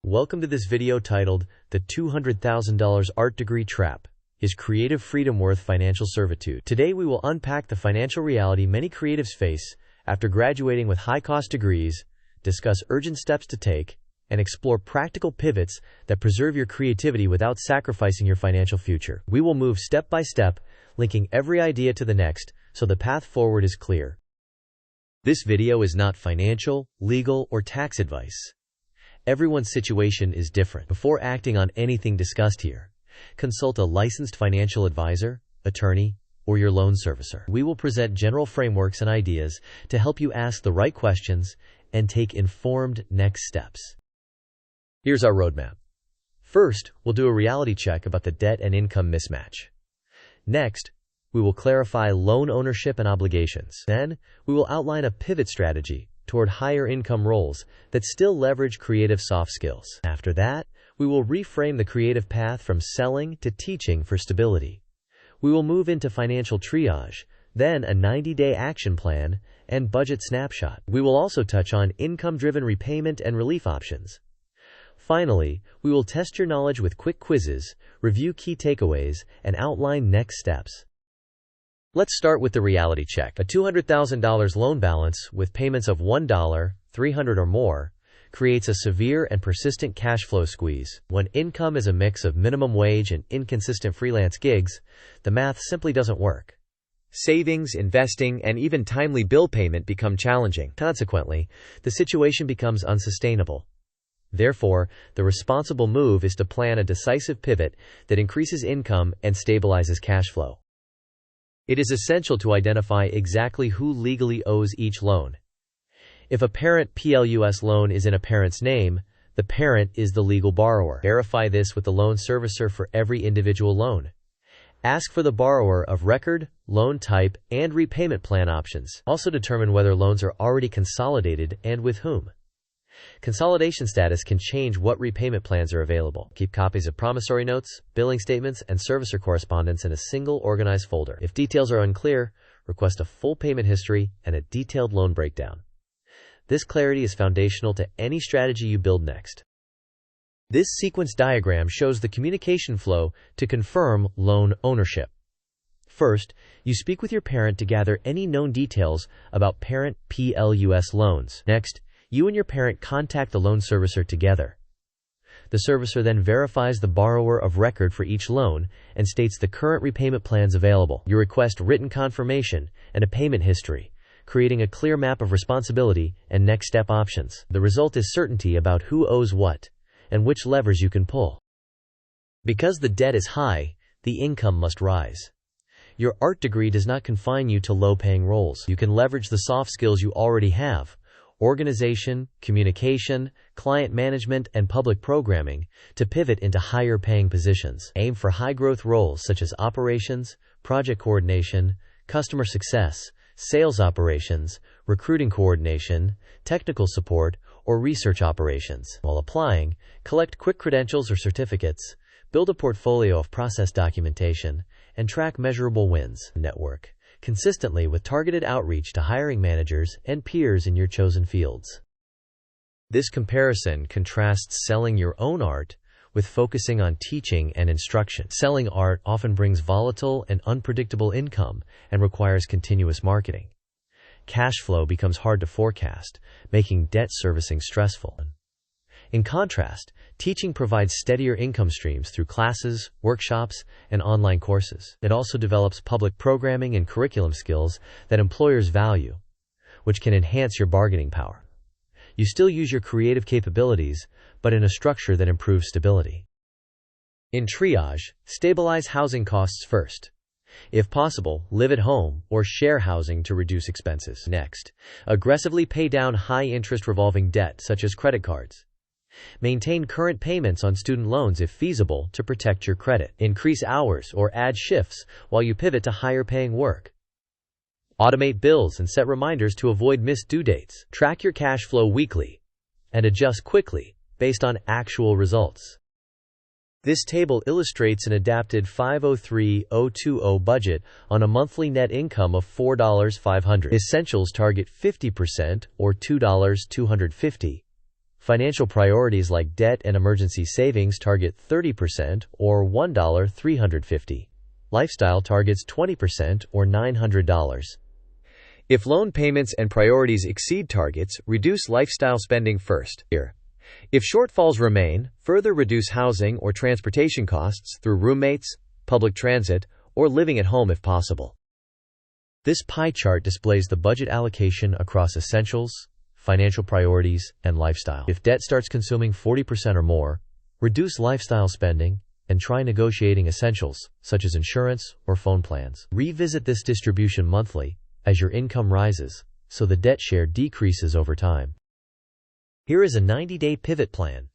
Welcome to this video titled, The $200,000 Art Degree Trap. Is Creative Freedom Worth Financial Servitude? Today we will unpack the financial reality many creatives face after graduating with high-cost degrees, discuss urgent steps to take, and explore practical pivots that preserve your creativity without sacrificing your financial future. We will move step by step, linking every idea to the next, so the path forward is clear. This video is not financial, legal, or tax advice. Everyone's situation is different. Before acting on anything discussed here, consult a licensed financial advisor, attorney, or your loan servicer. We will present general frameworks and ideas to help you ask the right questions and take informed next steps. Here's our roadmap. First, we'll do a reality check about the debt and income mismatch. Next, we will clarify loan ownership and obligations. Then, we will outline a pivot strategy toward higher income roles that still leverage creative soft skills. After that, we will reframe the creative path from selling to teaching for stability. We will move into financial triage, then a 90-day action plan, and budget snapshot. We will also touch on income-driven repayment and relief options. Finally, we will test your knowledge with quick quizzes, review key takeaways, and outline next steps. Let's start with the reality check. A $200,000 loan balance with payments of $1, $300 or more creates a severe and persistent cash flow squeeze. When income is a mix of minimum wage and inconsistent freelance gigs, the math simply doesn't work. Savings, investing, and even timely bill payment become challenging. Consequently, the situation becomes unsustainable. Therefore, the responsible move is to plan a decisive pivot that increases income and stabilizes cash flow. It is essential to identify exactly who legally owes each loan. If a parent PLUS loan is in a parent's name, the parent is the legal borrower. Verify this with the loan servicer for every individual loan. Ask for the borrower of record, loan type, and repayment plan options. Also determine whether loans are already consolidated and with whom. Consolidation status can change what repayment plans are available. Keep copies of promissory notes, billing statements, and servicer correspondence in a single organized folder. If details are unclear, request a full payment history and a detailed loan breakdown. This clarity is foundational to any strategy you build next. This sequence diagram shows the communication flow to confirm loan ownership. First, you speak with your parent to gather any known details about parent PLUS loans. Next, you and your parent contact the loan servicer together. The servicer then verifies the borrower of record for each loan and states the current repayment plans available. You request written confirmation and a payment history, creating a clear map of responsibility and next step options. The result is certainty about who owes what and which levers you can pull. Because the debt is high, the income must rise. Your art degree does not confine you to low-paying roles. You can leverage the soft skills you already have: organization, communication, client management, and public programming to pivot into higher-paying positions. Aim for high-growth roles such as operations, project coordination, customer success, sales operations, recruiting coordination, technical support, or research operations. While applying, collect quick credentials or certificates, build a portfolio of process documentation, and track measurable wins. Network consistently with targeted outreach to hiring managers and peers in your chosen fields. This comparison contrasts selling your own art with focusing on teaching and instruction. Selling art often brings volatile and unpredictable income and requires continuous marketing. Cash flow becomes hard to forecast, making debt servicing stressful. In contrast, teaching provides steadier income streams through classes, workshops, and online courses. It also develops public programming and curriculum skills that employers value, which can enhance your bargaining power. You still use your creative capabilities, but in a structure that improves stability. In Triage, stabilize housing costs first. If possible, live at home or share housing to reduce expenses. Next, aggressively pay down high-interest revolving debt such as credit cards. Maintain current payments on student loans if feasible to protect your credit. Increase hours or add shifts while you pivot to higher-paying work. Automate bills and set reminders to avoid missed due dates. Track your cash flow weekly and adjust quickly based on actual results. This table illustrates an adapted 503,020 budget on a monthly net income of $4,500. Essentials target 50% or $2,250. Financial priorities like debt and emergency savings target 30% or $1,350. Lifestyle targets 20% or $900. If loan payments and priorities exceed targets, reduce lifestyle spending first. If shortfalls remain, further reduce housing or transportation costs through roommates, public transit, or living at home if possible. This pie chart displays the budget allocation across essentials, financial priorities, and lifestyle. If debt starts consuming 40% or more, reduce lifestyle spending and try negotiating essentials, such as insurance or phone plans. Revisit this distribution monthly as your income rises, so the debt share decreases over time. Here is a 90-day pivot plan.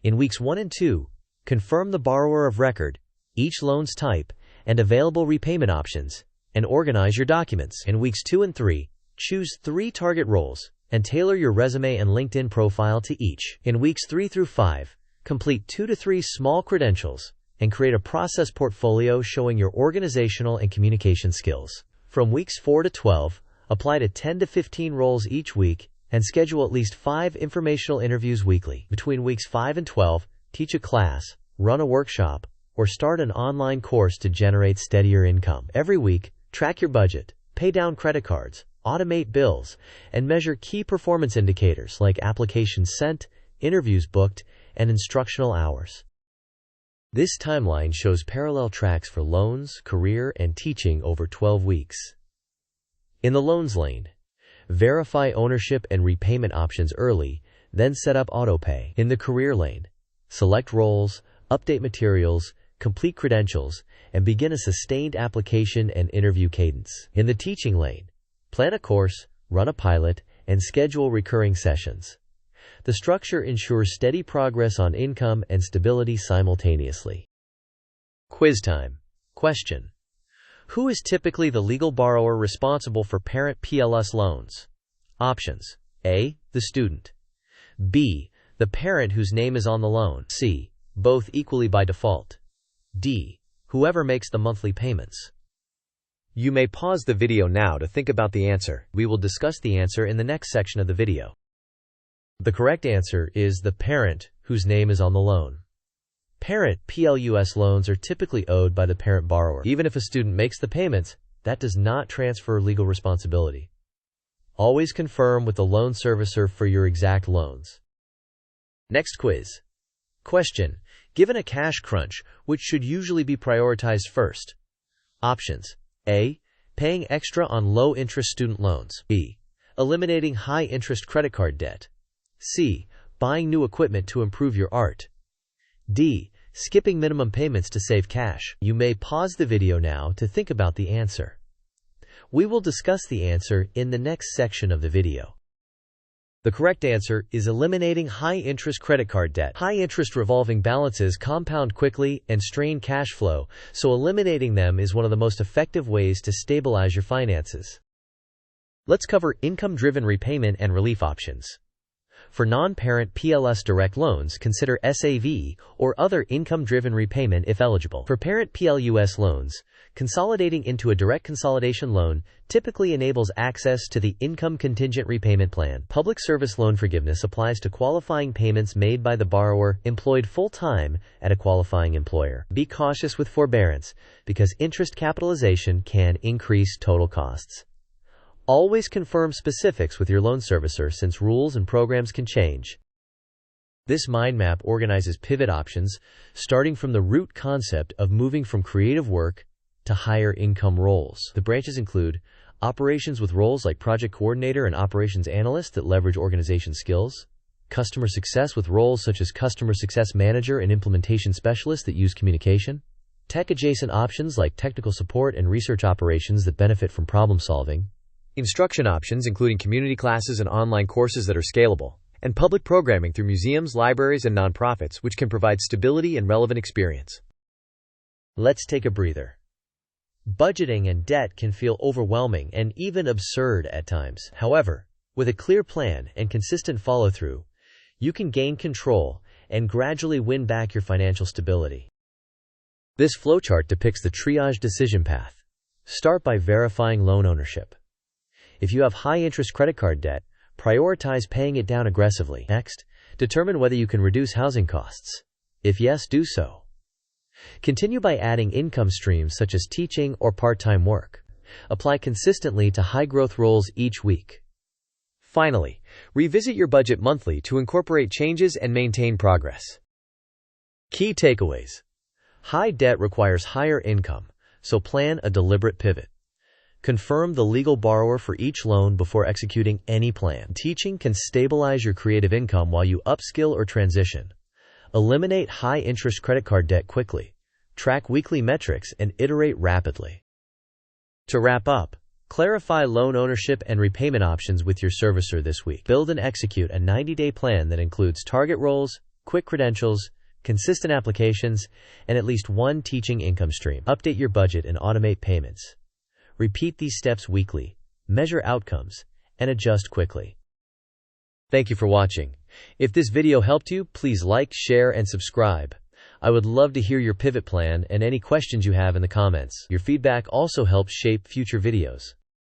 In weeks 1 and 2, confirm the borrower of record, each loan's type, and available repayment options, and organize your documents. In weeks 2 and 3, choose 3 target roles and tailor your resume and LinkedIn profile to each. In weeks 3 through 5, complete 2 to 3 small credentials and create a process portfolio showing your organizational and communication skills. From weeks 4 to 12, apply to 10 to 15 roles each week and schedule at least 5 informational interviews weekly. Between weeks 5 and 12, teach a class, run a workshop, or start an online course to generate steadier income. Every week, track your budget, pay down credit cards, automate bills, and measure key performance indicators like applications sent, interviews booked, and instructional hours. This timeline shows parallel tracks for loans, career, and teaching over 12 weeks. In the loans lane, verify ownership and repayment options early, then set up autopay. In the career lane, select roles, update materials, complete credentials, and begin a sustained application and interview cadence. In the teaching lane, plan a course, run a pilot, and schedule recurring sessions. The structure ensures steady progress on income and stability simultaneously. Quiz time. Question: who is typically the legal borrower responsible for parent PLS loans? Options: A, the student; B, the parent whose name is on the loan; C, both equally by default; D, whoever makes the monthly payments. You may pause the video now to think about the answer. We will discuss the answer in the next section of the video. The correct answer is the parent whose name is on the loan. Parent PLUS loans are typically owed by the parent borrower. Even if a student makes the payments, that does not transfer legal responsibility. Always confirm with the loan servicer for your exact loans. Next quiz. Question: given a cash crunch, which should usually be prioritized first? Options: A, paying extra on low-interest student loans; B, eliminating high-interest credit card debt; C, buying new equipment to improve your art; D, skipping minimum payments to save cash. You may pause the video now to think about the answer. We will discuss the answer in the next section of the video. The correct answer is eliminating high-interest credit card debt. High-interest revolving balances compound quickly and strain cash flow, so eliminating them is one of the most effective ways to stabilize your finances. Let's cover income-driven repayment and relief options. For non-parent PLS direct loans, consider SAV or other income-driven repayment if eligible. For parent PLUS loans, consolidating into a direct consolidation loan typically enables access to the income contingent repayment plan. Public service loan forgiveness applies to qualifying payments made by the borrower employed full-time at a qualifying employer. Be cautious with forbearance because interest capitalization can increase total costs. Always confirm specifics with your loan servicer since rules and programs can change. This mind map organizes pivot options, starting from the root concept of moving from creative work to higher income roles. The branches include operations with roles like project coordinator and operations analyst that leverage organization skills, customer success with roles such as customer success manager and implementation specialist that use communication, tech-adjacent options like technical support and research operations that benefit from problem solving, instruction options including community classes and online courses that are scalable, and public programming through museums, libraries, and nonprofits which can provide stability and relevant experience. Let's take a breather. Budgeting and debt can feel overwhelming and even absurd at times. However, with a clear plan and consistent follow-through, you can gain control and gradually win back your financial stability. This flowchart depicts the triage decision path. Start by verifying loan ownership. If you have high-interest credit card debt, prioritize paying it down aggressively. Next, Determine whether you can reduce housing costs. If yes, do so. Continue by adding income streams such as teaching or part-time work. Apply consistently to high-growth roles each week. Finally, revisit your budget monthly to incorporate changes and maintain progress. Key takeaways. High debt requires higher income, so plan a deliberate pivot. Confirm the legal borrower for each loan before executing any plan. Teaching can stabilize your creative income while you upskill or transition. Eliminate high-interest credit card debt quickly. Track weekly metrics and iterate rapidly. To wrap up, clarify loan ownership and repayment options with your servicer this week. Build and execute a 90-day plan that includes target roles, quick credentials, consistent applications, and at least one teaching income stream. Update your budget and automate payments. Repeat these steps weekly, measure outcomes, and adjust quickly. Thank you for watching. If this video helped you, please like, share, and subscribe. I would love to hear your pivot plan and any questions you have in the comments. Your feedback also helps shape future videos.